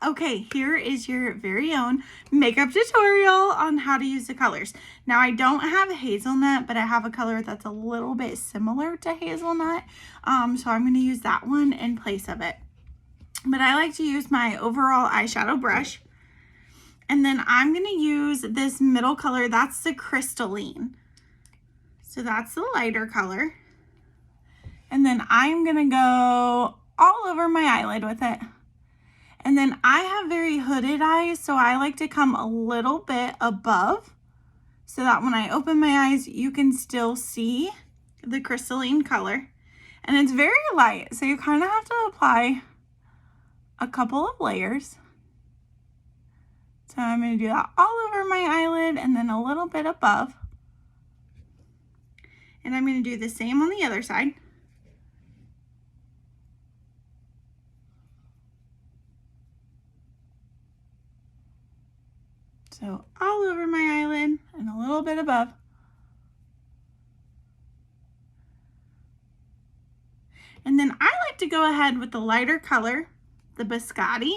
Okay, here is your very own makeup tutorial on how to use the colors. Now, I don't have hazelnut, but I have a color that's a little bit similar to hazelnut. So I'm going to use that one in place of it. But I like to use my overall eyeshadow brush. And then I'm going to use this middle color. That's the crystalline. So that's the lighter color. And then I'm going to go all over my eyelid with it. And then I have very hooded eyes, so I like to come a little bit above so that when I open my eyes, you can still see the crystalline color. And it's very light, so you kind of have to apply a couple of layers. So I'm going to do that all over my eyelid and then a little bit above. And I'm going to do the same on the other side. So all over my eyelid and a little bit above. And then I like to go ahead with the lighter color, the Biscotti.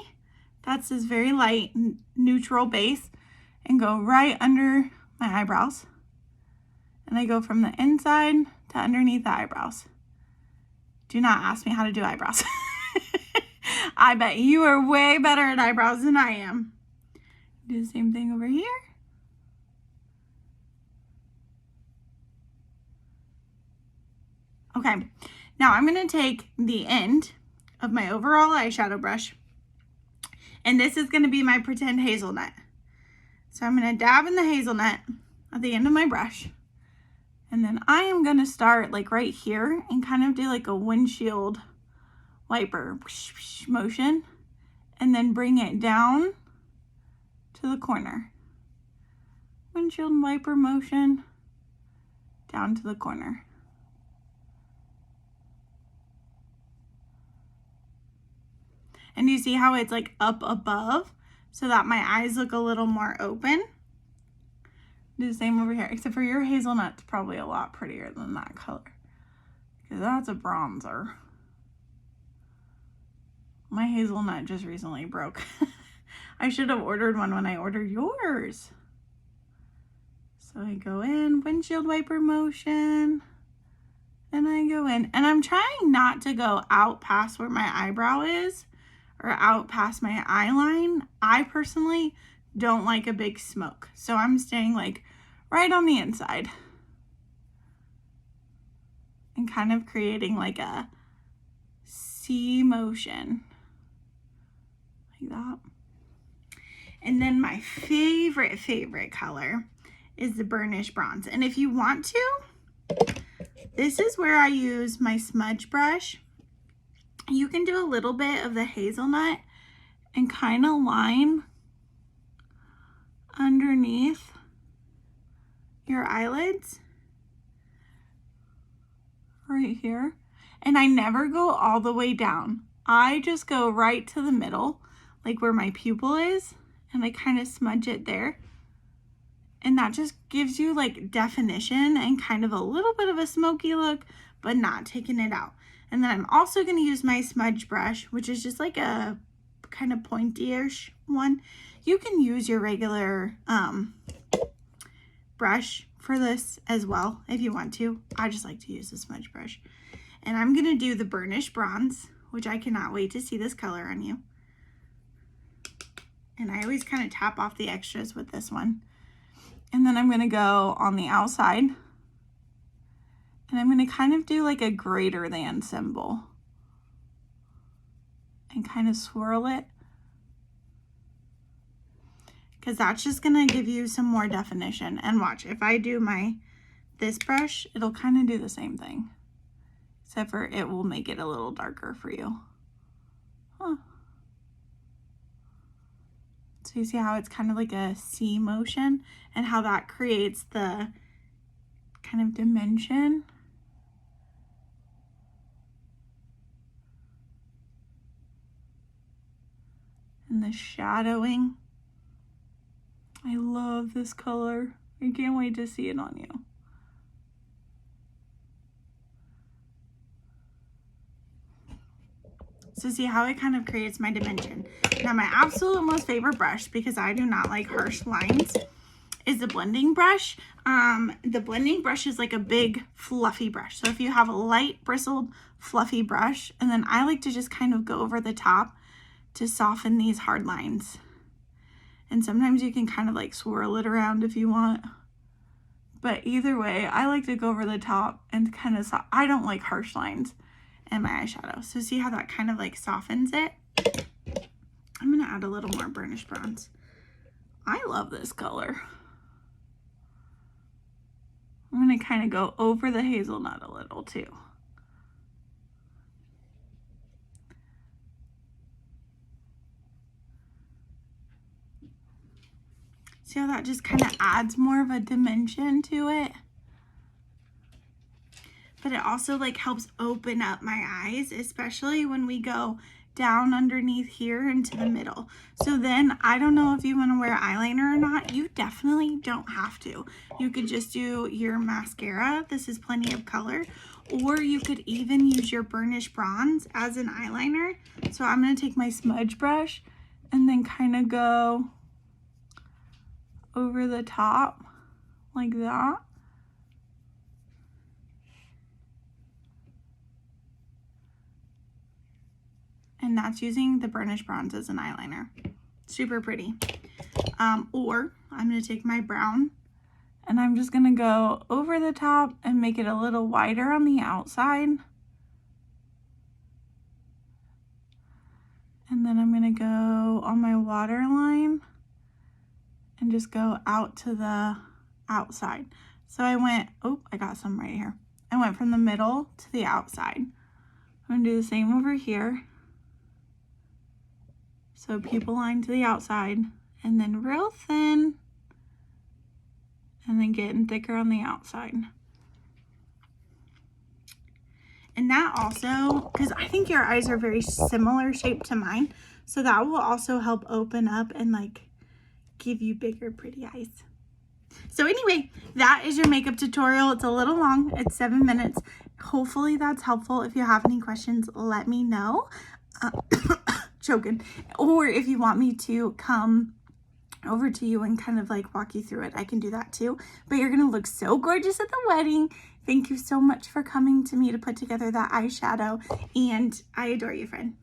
That's this very light neutral base, and go right under my eyebrows. And I go from the inside to underneath the eyebrows. Do not ask me how to do eyebrows. I bet you are way better at eyebrows than I am. Do the same thing over here. Okay, now I'm going to take the end of my overall eyeshadow brush, and this is going to be my pretend hazelnut. So I'm going to dab in the hazelnut at the end of my brush, and then I am going to start like right here and kind of do like a windshield wiper motion, and then bring it down to the corner. Windshield wiper motion down to the corner. And you see how it's like up above so that my eyes look a little more open. Do the same over here, except for your hazelnut's probably a lot prettier than that color, because that's a bronzer. My hazelnut just recently broke. I should have ordered one when I ordered yours. So I go in, windshield wiper motion, and I go in. And I'm trying not to go out past where my eyebrow is or out past my eye line. I personally don't like a big smoke, so I'm staying like right on the inside and kind of creating like a C motion like that. And then my favorite color is the burnished bronze. And if you want to, this is where I use my smudge brush. You can do a little bit of the hazelnut and kind of line underneath your eyelids right here. And I never go all the way down. I just go right to the middle, like where my pupil is, and I kind of smudge it there. And that just gives you like definition and kind of a little bit of a smoky look, but not taking it out. And then I'm also going to use my smudge brush, which is just like a kind of pointy-ish one. You can use your regular brush for this as well if you want to. I just like to use the smudge brush. And I'm going to do the burnished bronze, which I cannot wait to see this color on you. And I always kind of tap off the extras with this one. And then I'm going to go on the outside. And I'm going to kind of do like a greater than symbol. And kind of swirl it. Because that's just going to give you some more definition. And watch, if I do this brush, it'll kind of do the same thing. Except for it will make it a little darker for you. Huh. So you see how it's kind of like a C motion and how that creates the kind of dimension. And the shadowing. I love this color. I can't wait to see it on you. So see how it kind of creates my dimension. Now my absolute most favorite brush, because I do not like harsh lines, is the blending brush. The blending brush is like a big fluffy brush. So if you have a light bristled fluffy brush, and then I like to just kind of go over the top to soften these hard lines. And sometimes you can kind of like swirl it around if you want. But either way, I like to go over the top and kind of, I don't like harsh lines in my eyeshadow. So see how that kind of like softens it? I'm gonna add a little more burnished bronze. I love this color. I'm gonna kind of go over the hazelnut a little too. See how that just kind of adds more of a dimension to it? But it also like helps open up my eyes, especially when we go down underneath here into the middle. So then I don't know if you want to wear eyeliner or not. You definitely don't have to. You could just do your mascara. This is plenty of color. Or you could even use your burnished bronze as an eyeliner. So I'm going to take my smudge brush and then kind of go over the top like that. And that's using the burnished bronze as an eyeliner. Super pretty. Or I'm going to take my brown and I'm just going to go over the top and make it a little wider on the outside. And then I'm going to go on my waterline and just go out to the outside. So I went, oh, I got some right here. I went from the middle to the outside. I'm going to do the same over here. So pupil line to the outside, and then real thin, and then getting thicker on the outside. And that also, because I think your eyes are very similar shape to mine, so that will also help open up and like give you bigger, pretty eyes. So anyway, that is your makeup tutorial. It's a little long, it's 7 minutes. Hopefully that's helpful. If you have any questions, let me know. Choking. Or if you want me to come over to you and kind of like walk you through it, I can do that too. But you're gonna look so gorgeous at the wedding. Thank you so much for coming to me to put together that eyeshadow, and I adore you, friend.